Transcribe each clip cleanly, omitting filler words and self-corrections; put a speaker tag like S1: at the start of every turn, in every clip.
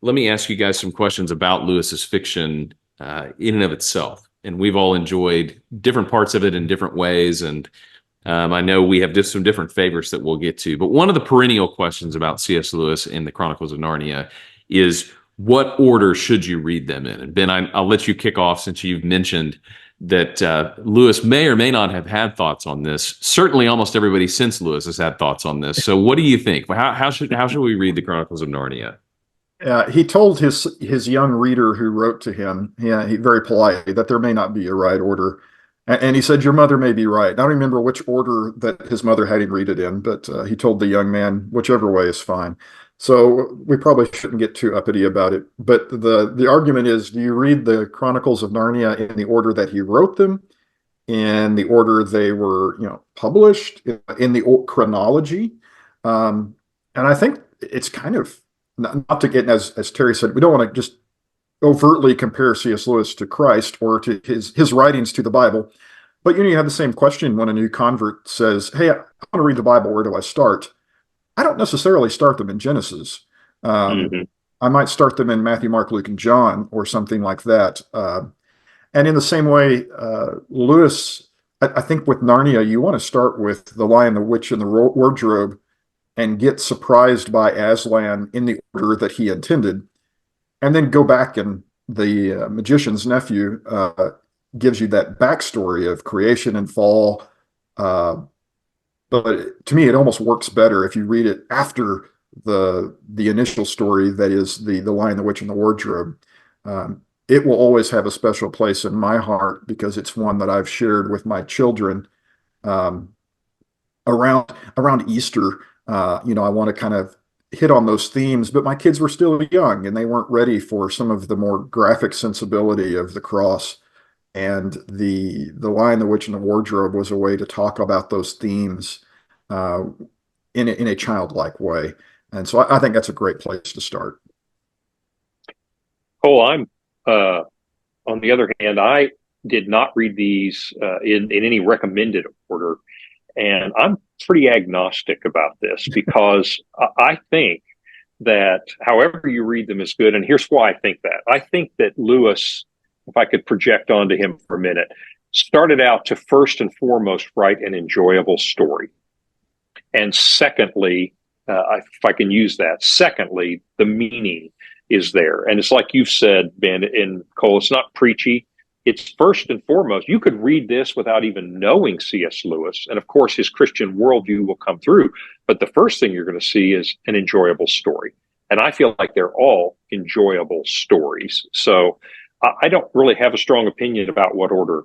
S1: let me ask you guys some questions about Lewis's fiction in and of itself. And we've all enjoyed different parts of it in different ways. And I know we have just some different favorites that we'll get to. But one of the perennial questions about C.S. Lewis in the Chronicles of Narnia is what order should you read them in? And Ben, I'll let you kick off since you've mentioned that Lewis may or may not have had thoughts on this. Certainly, almost everybody since Lewis has had thoughts on this. So, what do you think? How should we read the Chronicles of Narnia?
S2: He told his young reader whe wrote to him, yeah, he very politely, that there may not be a right order, and he said your mother may be right. I don't remember which order that his mother had him read it in, but he told the young man whichever way is fine. So we probably shouldn't get too uppity about it. But the argument is, do you read the Chronicles of Narnia in the order that he wrote them, in the order they were, published, in the chronology? And I think it's kind of not to get, as Terry said, we don't want to just overtly compare C.S. Lewis to Christ or to his writings to the Bible. But you have the same question when a new convert says, "Hey, I want to read the Bible. Where do I start?" I don't necessarily start them in Genesis.
S1: Mhm.
S2: I might start them in Matthew, Mark, Luke, and John, or something like that. And in the same way, Lewis, I think with Narnia, you want to start with The Lion, the Witch, and the Wardrobe, and get surprised by Aslan in the order that he intended, and then go back, and the magician's nephew gives you that backstory of creation and fall. Uh, but to me, it almost works better if you read it after the initial story, that is the Lion, the Witch, and the Wardrobe. It will always have a special place in my heart because it's one that I've shared with my children um, around Easter. I want to kind of hit on those themes, but my kids were still young and they weren't ready for some of the more graphic sensibility of the cross. And the Lion, the Witch, and the Wardrobe was a way to talk about those themes uh, in a childlike way. And so I think that's a great place to start.
S3: Oh, I'm on the other hand, I did not read these in any recommended order. And I'm pretty agnostic about this because I think that however you read them is good. And here's why I think that. I think that Lewis, if I could project onto him for a minute, started out to first and foremost write an enjoyable story. And secondly, if I can use that, secondly, the meaning is there. And it's like you've said, Ben and Cole, it's not preachy. It's first and foremost, you could read this without even knowing C.S. Lewis. And of course, his Christian worldview will come through. But the first thing you're going to see is an enjoyable story. And I feel like they're all enjoyable stories. So I don't really have a strong opinion about what order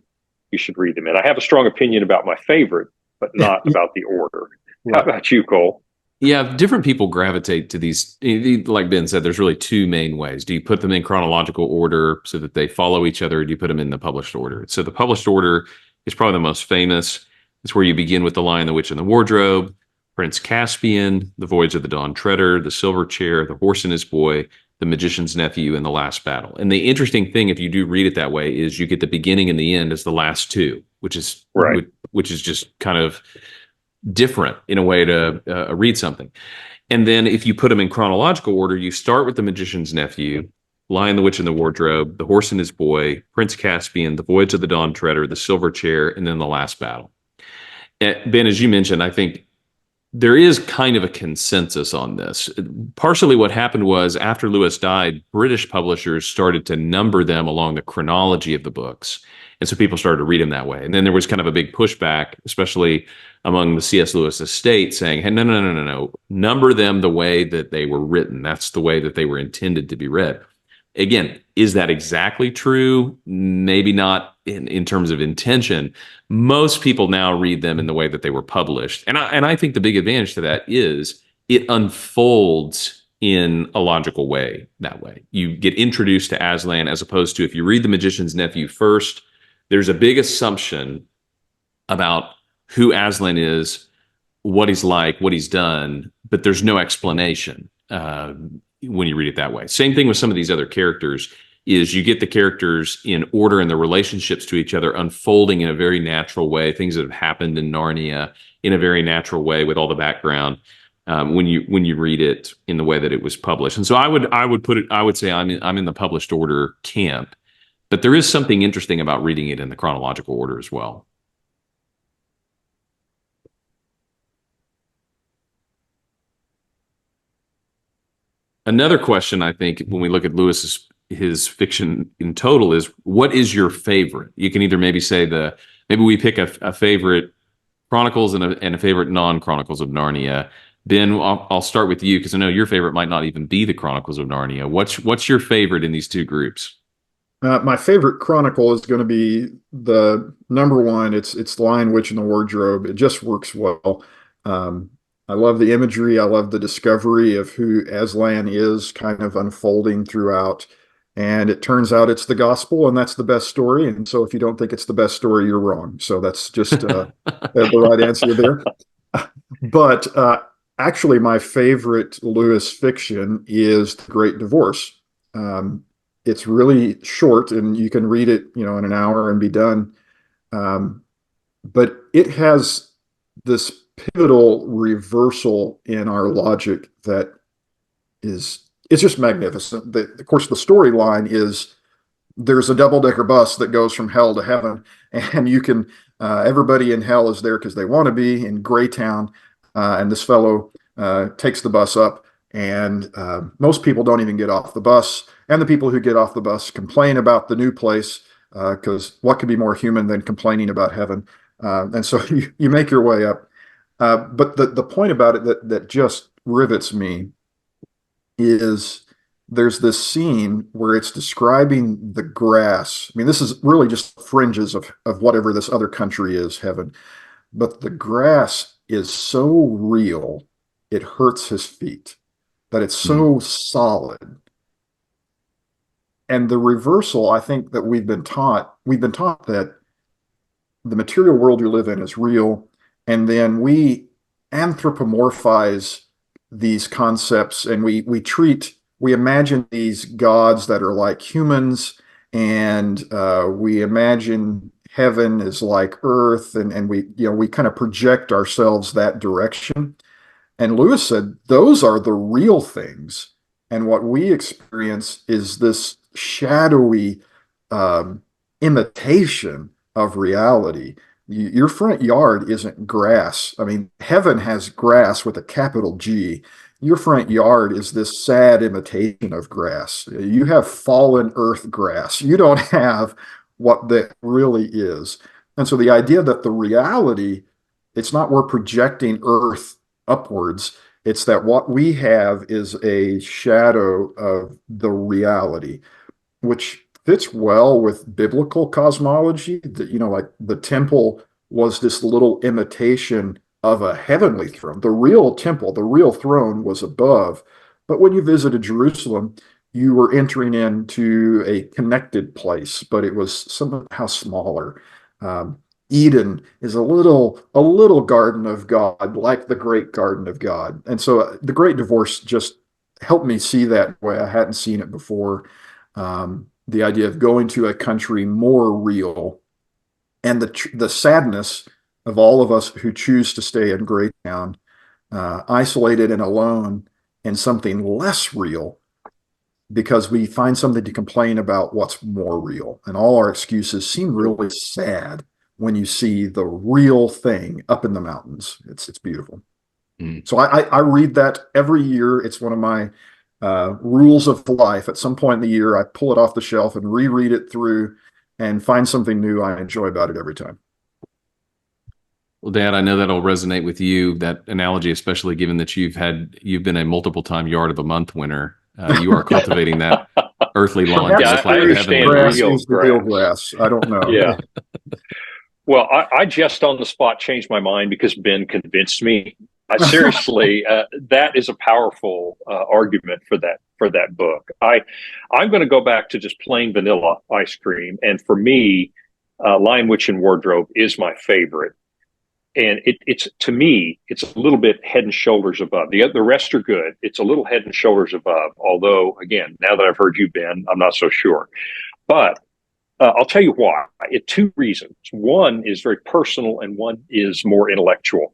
S3: you should read them in. I have a strong opinion about my favorite, but not about the order. How about you, Cole?
S1: Yeah, different people gravitate to these. Like Ben said, there's really two main ways. Do you put them in chronological order so that they follow each other, or do you put them in the published order? So the published order is probably the most famous. It's where you begin with The Lion, the Witch, and the Wardrobe, Prince Caspian, The Voyage of the Dawn Treader, The Silver Chair, The Horse and His Boy, The Magician's Nephew, and The Last Battle. And the interesting thing, if you do read it that way, is you get the beginning and the end as the last two, which is
S3: Right.
S1: which is just kind of different in a way to read something. And then if you put them in chronological order, you start with The Magician's Nephew, Lion, the Witch, and the Wardrobe, The Horse and His Boy, Prince Caspian, The Voyage of the Dawn Treader, The Silver Chair, and then The Last Battle. Ben, as you mentioned, I think there is kind of a consensus on this. Partially what happened was after Lewis died, British publishers started to number them along the chronology of the books. And so people started to read them that way. And then there was kind of a big pushback, especially among the C.S. Lewis estate, saying, hey, no. Number them the way that they were written. That's the way that they were intended to be read. Again, is that exactly true? Maybe not in terms of intention. Most people now read them in the way that they were published. And I think the big advantage to that is it unfolds in a logical way that way. You get introduced to Aslan as opposed to if you read The Magician's Nephew first, there's a big assumption about who Aslan is, what he's like, what he's done, but there's no explanation when you read it that way. Same thing with some of these other characters is you get the characters in order and the relationships to each other unfolding in a very natural way, things that have happened in Narnia in a very natural way with all the background. when you read it in the way that it was published. And so I would say I'm in the published order camp, but there is something interesting about reading it in the chronological order as well. Another question, I think, when we look at Lewis's his fiction in total is, what is your favorite? You can either maybe say maybe we pick a favorite Chronicles and a favorite non-Chronicles of Narnia. Ben, I'll start with you because I know your favorite might not even be the Chronicles of Narnia. What's your favorite in these two groups?
S2: My favorite chronicle is going to be the number one. It's The Lion, Witch, and the Wardrobe. It just works well. Um, I love the imagery. I love the discovery of who Aslan is kind of unfolding throughout. And it turns out it's the gospel, and that's the best story. And so if you don't think it's the best story, you're wrong. So that's just the right answer there. But actually, my favorite Lewis fiction is The Great Divorce. It's really short, and you can read it, in an hour and be done. But it has this pivotal reversal in our logic that it's just magnificent. Of course, the storyline is there's a double-decker bus that goes from hell to heaven, and you can everybody in hell is there because they want to be in Greytown, and this fellow takes the bus up, and most people don't even get off the bus, and the people who get off the bus complain about the new place, because what could be more human than complaining about heaven? And so you make your way up. But the point about it that just rivets me is there's this scene where it's describing the grass. I mean, this is really just fringes of whatever this other country is, heaven. But the grass is so real, it hurts his feet, that it's so solid. And the reversal, I think, that we've been taught that the material world we live in is real, and then we anthropomorphize these concepts, and we imagine these gods that are like humans, and we imagine heaven is like earth, and we kind of project ourselves that direction. And Lewis said those are the real things, and what we experience is this shadowy imitation of reality. Your front yard isn't grass. I mean, heaven has grass with a capital G. Your front yard is this sad imitation of grass. You have fallen earth grass. You don't have what that really is. And so the idea that the reality, it's not we're projecting earth upwards, it's that what we have is a shadow of the reality, which fits well with biblical cosmology. That, like the temple was this little imitation of a heavenly throne. The real temple, the real throne was above. But when you visited Jerusalem, you were entering into a connected place, but it was somehow smaller. Eden is a little garden of God, like the great garden of God. And so the Great Divorce just helped me see that way. I hadn't seen it before. The idea of going to a country more real, and the sadness of all of us who choose to stay in Greytown, isolated and alone in something less real, because we find something to complain about what's more real. And all our excuses seem really sad when you see the real thing up in the mountains. It's beautiful. So I read that every year. It's one of my rules of life. At some point in the year, I pull it off the shelf and reread it through and find something new I enjoy about it every time.
S1: Well, Dad, I know that'll resonate with you, that analogy, especially given that you've been a multiple time Yard of the Month winner. You are cultivating that earthly lawn.
S3: Yeah, I understand
S2: grass
S3: real
S2: is the real grass. I don't know.
S3: Yeah. Well, I just on the spot changed my mind because Ben convinced me. Seriously, that is a powerful argument for that book. I'm going to go back to just plain vanilla ice cream, and for me, Lion, Witch, and Wardrobe is my favorite. And it's to me, it's a little bit head and shoulders above. The rest are good. It's a little head and shoulders above. Although, again, now that I've heard you, Ben, I'm not so sure. But I'll tell you why. Two reasons. One is very personal, and one is more intellectual.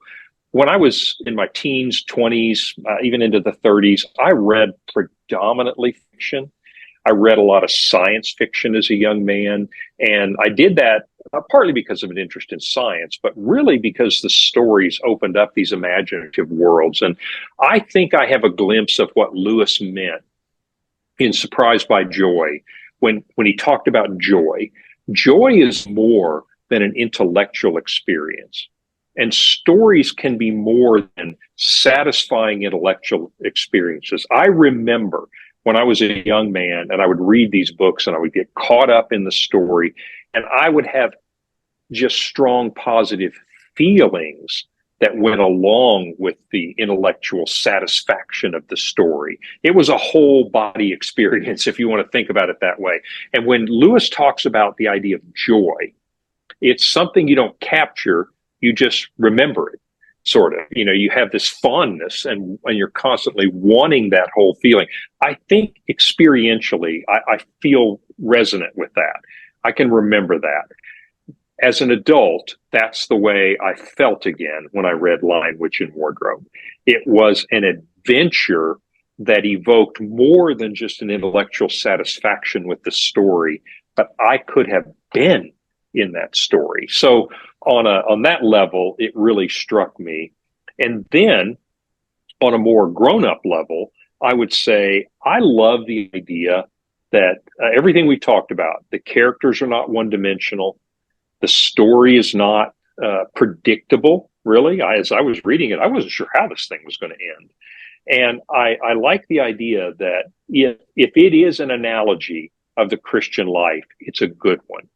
S3: when I was in my teens, 20s, even into the 30s, I read predominantly fiction. I read a lot of science fiction as a young man, and I did that partly because of an interest in science, but really because the stories opened up these imaginative worlds. And I think I have a glimpse of what Lewis meant in Surprised by Joy when he talked about joy. Joy is more than an intellectual experience. And stories can be more than satisfying intellectual experiences. I remember when I was a young man and I would read these books and I would get caught up in the story and I would have just strong positive feelings that went along with the intellectual satisfaction of the story. It was a whole body experience, if you want to think about it that way. And when Lewis talks about the idea of joy, it's something you don't capture, you just remember it, sort of. You know, you have this fondness and you're constantly wanting that whole feeling. I think experientially, I feel resonant with that. I can remember that. As an adult, that's the way I felt again when I read Lion, Witch, and Wardrobe. It was an adventure that evoked more than just an intellectual satisfaction with the story, but I could have been in that story. So on that level, it really struck me. And then on a more grown-up level, I would say I love the idea that everything we talked about, the characters are not one-dimensional. The story is not predictable, really. As I was reading it, I wasn't sure how this thing was going to end. And I like the idea that if it is an analogy of the Christian life, it's a good one.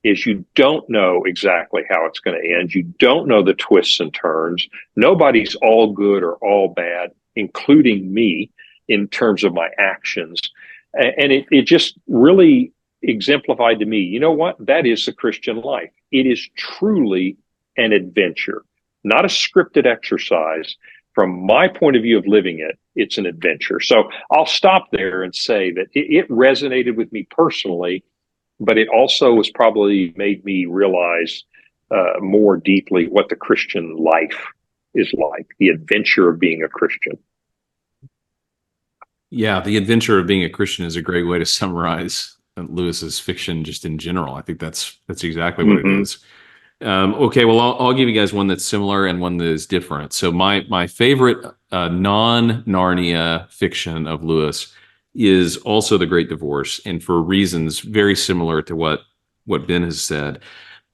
S3: Is you don't know exactly how it's going to end. You don't know the twists and turns. Nobody's all good or all bad, including me, in terms of my actions. And it just really exemplified to me, you know what? That is the Christian life. It is truly an adventure, not a scripted exercise. From my point of view of living it, it's an adventure. So I'll stop there and say that it resonated with me personally, but it also has probably made me realize more deeply what the Christian life is like, the adventure of being a Christian.
S1: Yeah, the adventure of being a Christian is a great way to summarize Lewis's fiction just in general. I think that's exactly what it is. Okay, well, I'll give you guys one that's similar and one that is different. So my favorite non-Narnia fiction of Lewis is also The Great Divorce, and for reasons very similar to what Ben has said.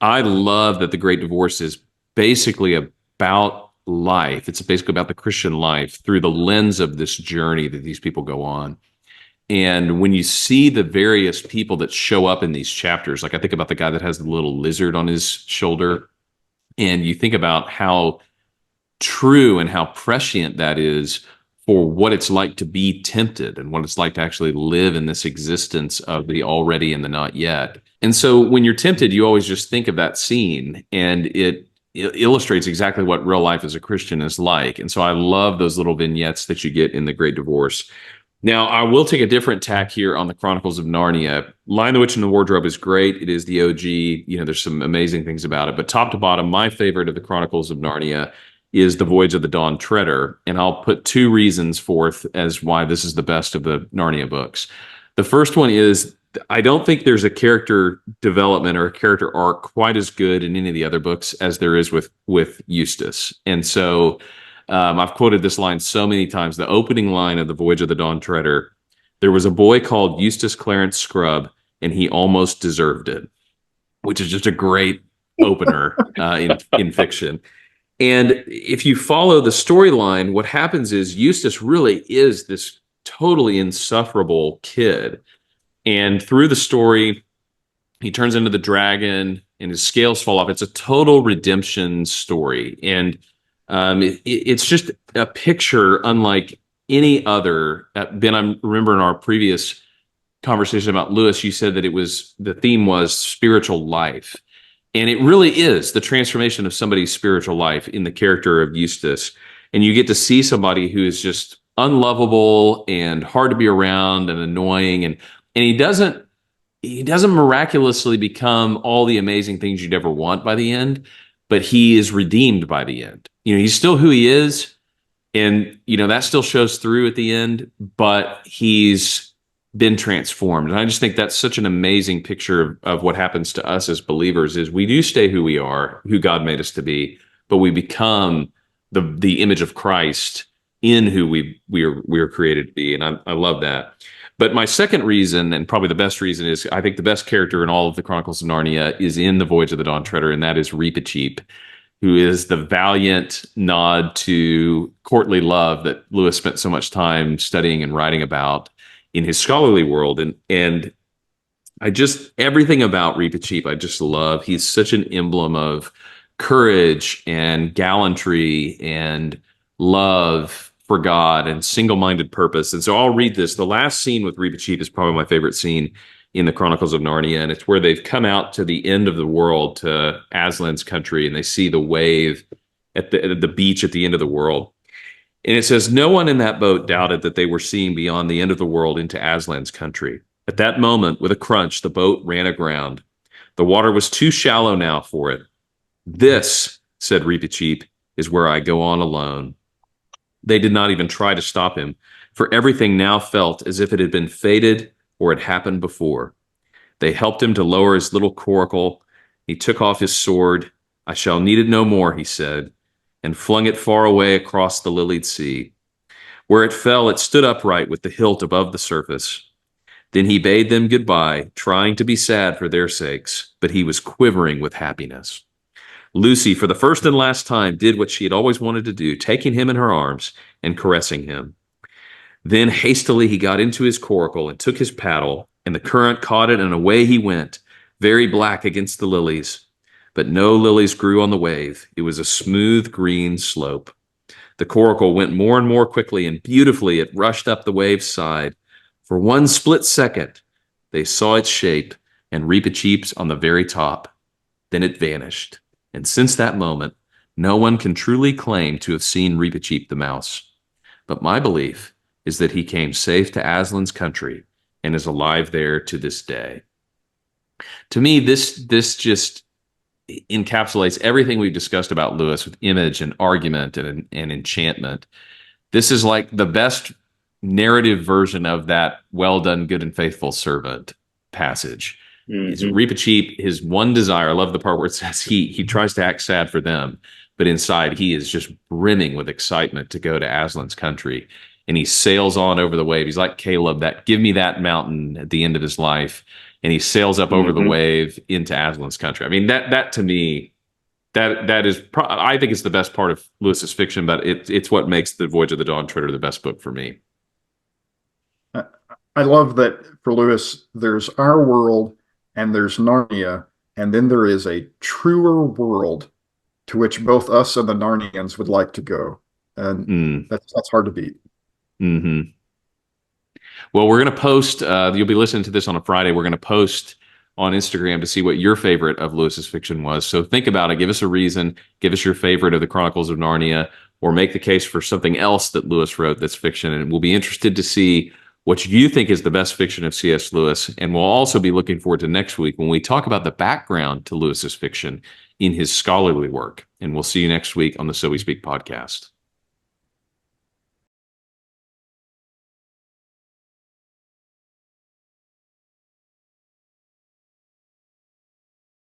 S1: I love that The Great Divorce is basically about life. It's basically about the Christian life through the lens of this journey that these people go on. And when you see the various people that show up in these chapters, like I think about the guy that has the little lizard on his shoulder, and you think about how true and how prescient that is for what it's like to be tempted and what it's like to actually live in this existence of the already and the not yet. And so when you're tempted, you always just think of that scene, and it illustrates exactly what real life as a Christian is like. And so I love those little vignettes that you get in The Great Divorce. Now, I will take a different tack here on the Chronicles of Narnia. Lion, the Witch, and the Wardrobe is great. It is the OG. You know, there's some amazing things about it. But top to bottom, my favorite of the Chronicles of Narnia is The Voyage of the Dawn Treader. And I'll put two reasons forth as why this is the best of the Narnia books. The first one is I don't think there's a character development or a character arc quite as good in any of the other books as there is with Eustace. And so I've quoted this line so many times. The opening line of The Voyage of the Dawn Treader: there was a boy called Eustace Clarence Scrubb, and he almost deserved it, which is just a great opener in fiction. And if you follow the storyline, what happens is Eustace really is this totally insufferable kid. And through the story, he turns into the dragon and his scales fall off. It's a total redemption story. And it's just a picture unlike any other. Ben, I remember in our previous conversation about Lewis, you said that the theme was spiritual life. And it really is the transformation of somebody's spiritual life in the character of Eustace. And you get to see somebody who is just unlovable and hard to be around and annoying. And he doesn't miraculously become all the amazing things you'd ever want by the end, but he is redeemed by the end. he's still who he is. And, that still shows through at the end, but he's been transformed. And I just think that's such an amazing picture of what happens to us as believers is we do stay who we are, who God made us to be, but we become the image of Christ in who we are created to be. And I love that. But my second reason, and probably the best reason, is I think the best character in all of the Chronicles of Narnia is in The Voyage of the Dawn Treader, and that is Reepicheep, who is the valiant nod to courtly love that Lewis spent so much time studying and writing about in his scholarly world. And I just, everything about Reepicheep, I just love. He's such an emblem of courage and gallantry and love for God and single-minded purpose. And so I'll read this. The last scene with Reepicheep is probably my favorite scene in the Chronicles of Narnia, and it's where they've come out to the end of the world, to Aslan's country, and they see the wave at the beach at the end of the world. And it says, no one in that boat doubted that they were seeing beyond the end of the world into Aslan's country. At that moment, with a crunch, the boat ran aground. The water was too shallow now for it. This, said Reepicheep, is where I go on alone. They did not even try to stop him, for everything now felt as if it had been fated or had happened before. They helped him to lower his little coracle. He took off his sword. I shall need it no more, he said, and flung it far away across the lilied sea. Where it fell, it stood upright with the hilt above the surface. Then he bade them goodbye, trying to be sad for their sakes, but he was quivering with happiness. Lucy, for the first and last time, did what she had always wanted to do, taking him in her arms and caressing him. Then hastily he got into his coracle and took his paddle, and the current caught it, and away he went, very black against the lilies. But no lilies grew on the wave. It was a smooth green slope. The coracle went more and more quickly, and beautifully it rushed up the wave's side. For one split second, they saw its shape, and Reepicheep's on the very top. Then it vanished. And since that moment, no one can truly claim to have seen Reepicheep the mouse. But my belief is that he came safe to Aslan's country and is alive there to this day. To me, this just encapsulates everything we've discussed about Lewis with image and argument and enchantment. This is like the best narrative version of that well done, good and faithful servant passage. Mm-hmm. Reepicheep, his one desire, I love the part where it says he tries to act sad for them, but inside he is just brimming with excitement to go to Aslan's country. And he sails on over the wave. He's like Caleb, that give me that mountain at the end of his life. And he sails up over the wave into Aslan's country. I mean, that to me, that is, I think it's the best part of Lewis's fiction, but it's what makes The Voyage of the Dawn Treader the best book for me.
S2: I love that for Lewis, there's our world and there's Narnia, and then there is a truer world to which both us and the Narnians would like to go. And that's hard to beat.
S1: Mm-hmm. Well, we're going to post, you'll be listening to this on a Friday. We're going to post on Instagram to see what your favorite of Lewis's fiction was. So think about it. Give us a reason. Give us your favorite of the Chronicles of Narnia, or make the case for something else that Lewis wrote that's fiction. And we'll be interested to see what you think is the best fiction of C.S. Lewis. And we'll also be looking forward to next week when we talk about the background to Lewis's fiction in his scholarly work. And we'll see you next week on the So We Speak podcast.